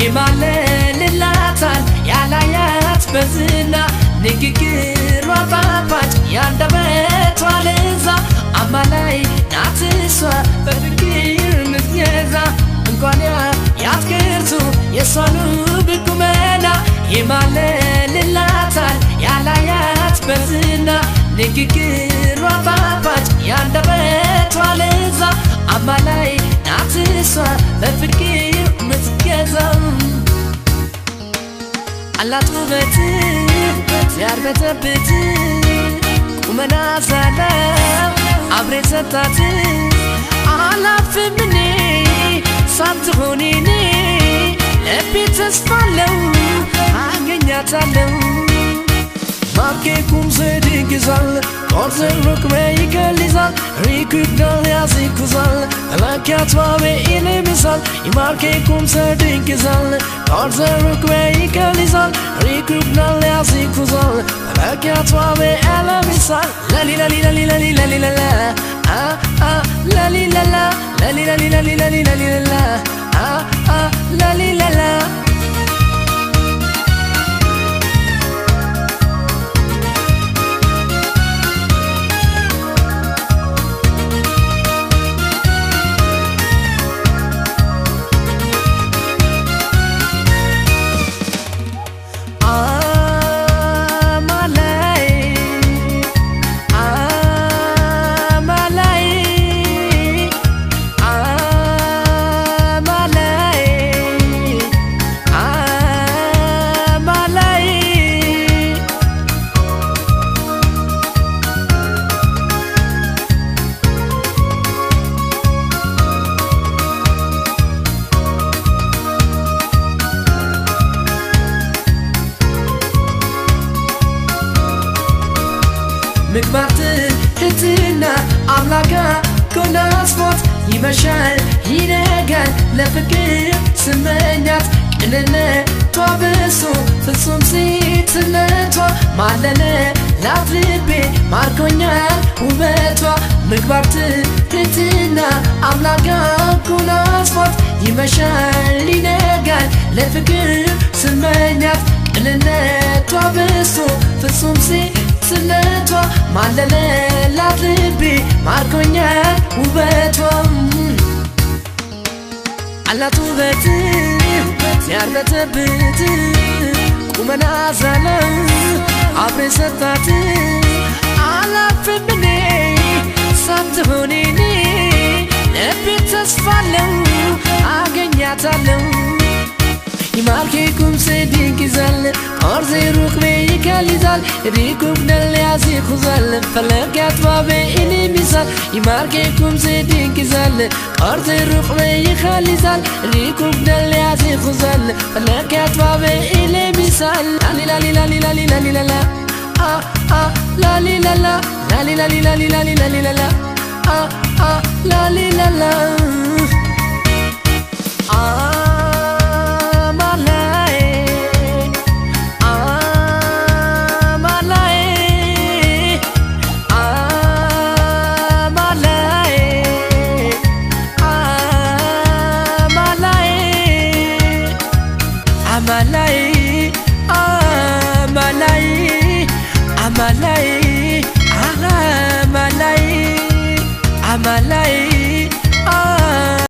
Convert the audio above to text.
ይማለልላታል ያላያት በዝና ንግግሯ ጣፋጭ ያንደበቷ ለዛ አማላይ ናት እሷ በፍቅር ምትገዛ እንኳን ያትክርቱ የሷኑ ብቁመና ይማለልላታል ያላያት በዝና ንግግሯ ጣፋጭ ያንደበቷ ለዛ አማላይ ናት እሷ በፍቅር ምትገዛ አላት ውበት ሲያርበተበት ቁመና ሰላም አብሬ ሰጣት አላፍም እኔ ሳትሆን እኔ ልቤ ተስፋ አለው አገኛታለሁ ማርኬኩም ዘድግዛል ቆርዘሩቅ በይገልዛል ሪኩዳል ያዝኩዛል ተላኪያቷ በኢልምሳል ይማርኬኩም ዘድግዛል ቆርዘሩቅ በይገልዛል ሪኩዳል ያዝኩዛል ተላኪያቷ በኢልምሳል ላሊላሊላሊላሊላሊላላ ላሊላላ ላሊላሊላሊላሊላላ ላሊላላ ምግባርት ህትና አምላካ ኮናስፎት ይመሻል ይነጋል ለፍቅር ስመኛት ቅንነቷ ብሶ ፍጹም ሴትነቷ ማለለ ላፍልቤ ማርኮኛል ውበቷ ምግባርት ህትና አምላካ ኮናስፎት ይመሻል ይነጋል ለፍቅር ስመኛት ቅንነቷ ብሶ ፍጹም ስነቷ ማለለላት ልቤ ማርኮኛል ውበቷ አላት ውበት ሲያርበተበት ቁመና ሰላም አብሬ ሰጣት አላፍም እኔ ሳትሆን እኔ ልቤ ተስፋ አለው አገኛታለሁ ይማርኬኩም ዘድግዛል ቆርዘሩቅ በይገልዛል ሪኩዳል ያዝኩዛል ፈለጋት በኢልምሳል ይማርኬኩም ዘድግዛል ቆርዘሩቅ በይገልዛል ሪኩዳል ያዝኩዛል ፈለጋት በኢልምሳል ላሊላሊላሊላሊላላ ላሊላላ ላሊላሊላሊላሊላላ ላሊላላ Amalai